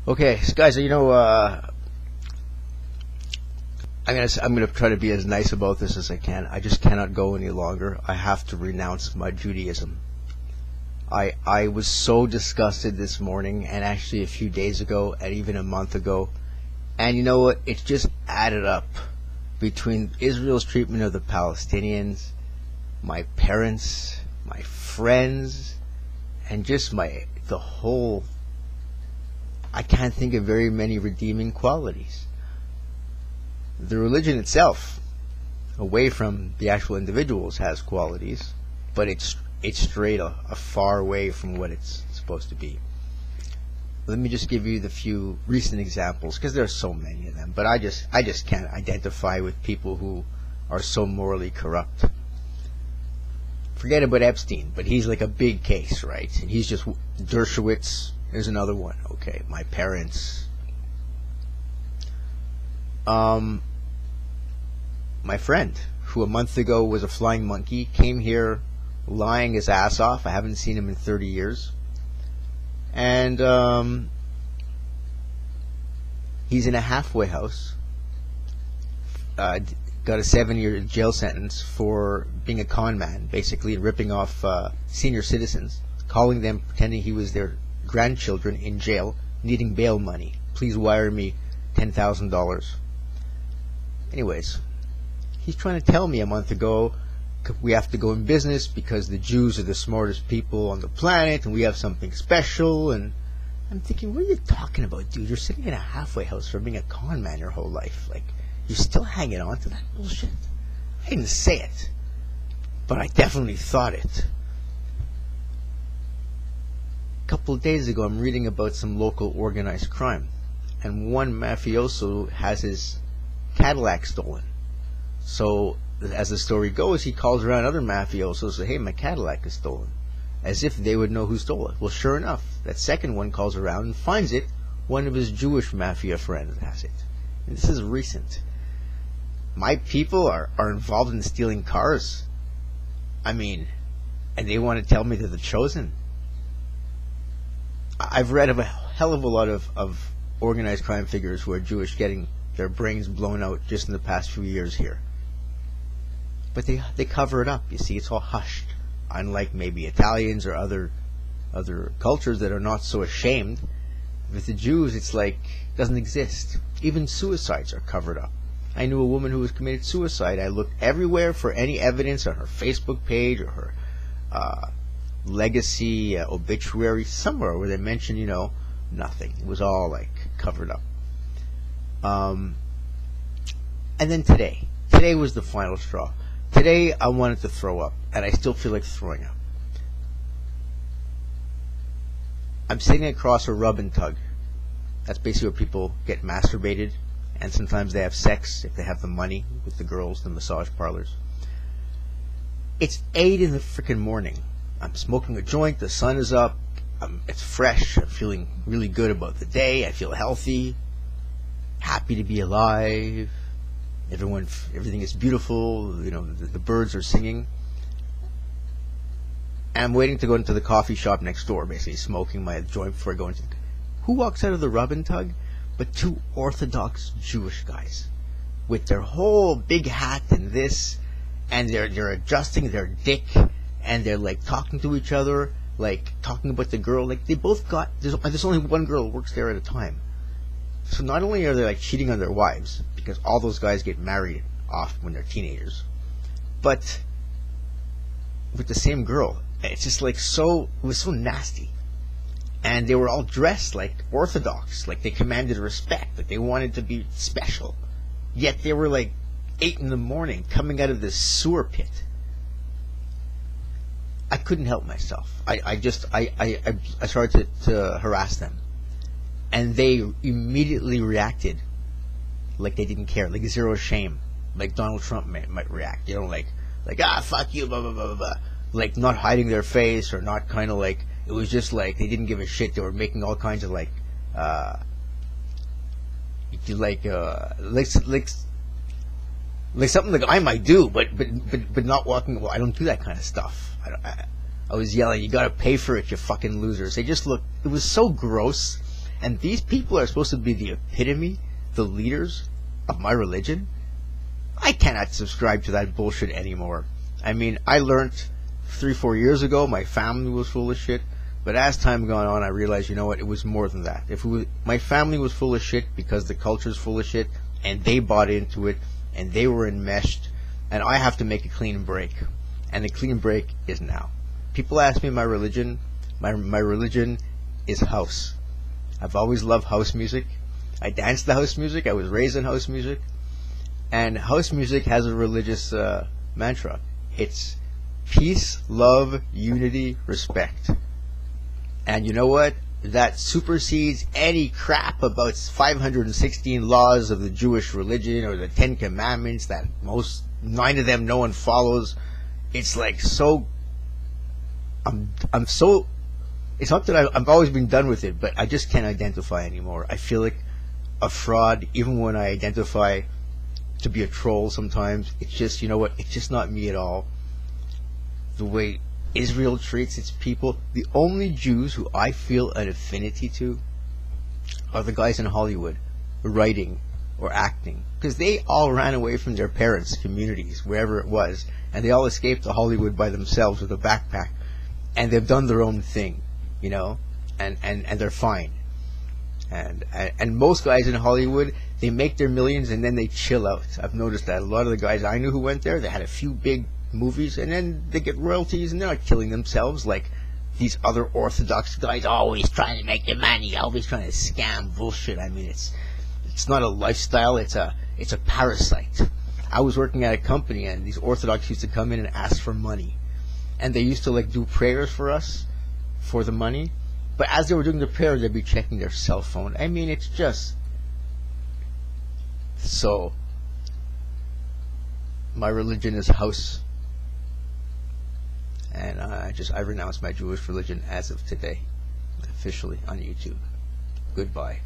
Okay, so guys, I'm gonna try to be as nice about this as I can. I just cannot go any longer. I have to renounce my Judaism. I was so disgusted this morning, and actually a few days ago, and even a month ago. And you know what? It's just added up between Israel's treatment of the Palestinians, my parents, my friends, and just the whole. I can't think of very many redeeming qualities. The religion itself, away from the actual individuals, has qualities, but it's strayed a far away from what it's supposed to be. Let me just give you the few recent examples, because there are so many of them. But I just can't identify with people who are so morally corrupt. Forget about Epstein, but he's like a big case, right? And he's just Dershowitz. Here's another one. Okay, my parents. My friend, who a month ago was a flying monkey, came here lying his ass off. I haven't seen him in 30 years. And he's in a halfway house. Got a 7-year jail sentence for being a con man, basically ripping off senior citizens, calling them, pretending he was their grandchildren in jail, needing bail money. Please wire me $10,000. Anyways, he's trying to tell me a month ago we have to go in business because the Jews are the smartest people on the planet and we have something special. And I'm thinking, what are you talking about, dude? You're sitting in a halfway house for being a con man your whole life. Like, you're still hanging on to that bullshit. I didn't say it, but I definitely thought it. A couple of days ago, I'm reading about some local organized crime, and one mafioso has his Cadillac stolen. So, as the story goes, he calls around other mafiosos and says, hey, my Cadillac is stolen, as if they would know who stole it. Well, sure enough, that second one calls around and finds it. One of his Jewish mafia friends has it. And this is recent. My people are involved in stealing cars. I mean, and they want to tell me they're the chosen. I've read of a hell of a lot of organized crime figures who are Jewish getting their brains blown out just in the past few years here. But they cover it up. You see, it's all hushed. Unlike maybe Italians or other cultures that are not so ashamed. With the Jews, it's like it doesn't exist. Even suicides are covered up. I knew a woman who was committed suicide. I looked everywhere for any evidence on her Facebook page or her legacy obituary, somewhere where they mentioned, nothing. It was all like covered up. And then today was the final straw. Today I wanted to throw up, and I still feel like throwing up. I'm sitting across a rub and tug. That's basically where people get masturbated, and sometimes they have sex if they have the money with the girls, the massage parlors. It's 8 in the freaking morning. I'm smoking a joint, the sun is up, it's fresh, I'm feeling really good about the day, I feel healthy, happy to be alive, everything is beautiful, the birds are singing. And I'm waiting to go into the coffee shop next door, basically smoking my joint before I go into the... Who walks out of the rub and tug but 2 Orthodox Jewish guys with their whole big hat and this, and they're adjusting their dick, and they're like talking to each other, like talking about the girl. Like they both got, there's only one girl who works there at a time. So not only are they like cheating on their wives, because all those guys get married off when they're teenagers, but with the same girl. It's just like it was so nasty. And they were all dressed like Orthodox, like they commanded respect, like they wanted to be special. Yet they were like 8 in the morning coming out of this sewer pit. I couldn't help myself. I started to harass them. And they immediately reacted like they didn't care, like zero shame, like Donald Trump might react. Like fuck you, blah, blah, blah, blah, blah. Like not hiding their face or not kind of like, it was just like they didn't give a shit. They were making all kinds of like something like I might do, but not walking. Well, I don't do that kind of stuff. I was yelling, "You got to pay for it, you fucking losers!" They just looked. It was so gross, And these people are supposed to be the epitome, the leaders of my religion. I cannot subscribe to that bullshit anymore. I mean, I learned 3-4 years ago my family was full of shit, but as time gone on, I realized, you know what, it was more than that. My family was full of shit because the culture's full of shit, and they bought into it, and they were enmeshed, and I have to make a clean break. And the clean break is now. People ask me my religion. My religion is house. I've always loved house music. I danced to house music. I was raised in house music. And house music has a religious mantra. It's peace, love, unity, respect. And you know what? That supersedes any crap about 516 laws of the Jewish religion or the 10 Commandments that 9 of them no one follows. It's like so. I'm so. It's not that I've always been done with it, but I just can't identify anymore. I feel like a fraud, even when I identify to be a troll sometimes. It's just, you know what, it's just not me at all. The way Israel treats its people, the only Jews who I feel an affinity to are the guys in Hollywood, writing or acting, because they all ran away from their parents' communities, wherever it was, and they all escaped to Hollywood by themselves with a backpack, and they've done their own thing, you know, and they're fine. And most guys in Hollywood, they make their millions and then they chill out. I've noticed that a lot of the guys I knew who went there, they had a few big movies and then they get royalties and they're not killing themselves like these other orthodox guys always trying to make the money, always trying to scam bullshit. I mean, it's not a lifestyle, it's a parasite. I was working at a company and these orthodox used to come in and ask for money. And they used to like do prayers for us for the money. But as they were doing the prayer, they'd be checking their cell phone. I mean, it's just so. My religion is house, and I renounce my Jewish religion as of today, officially on YouTube. Goodbye.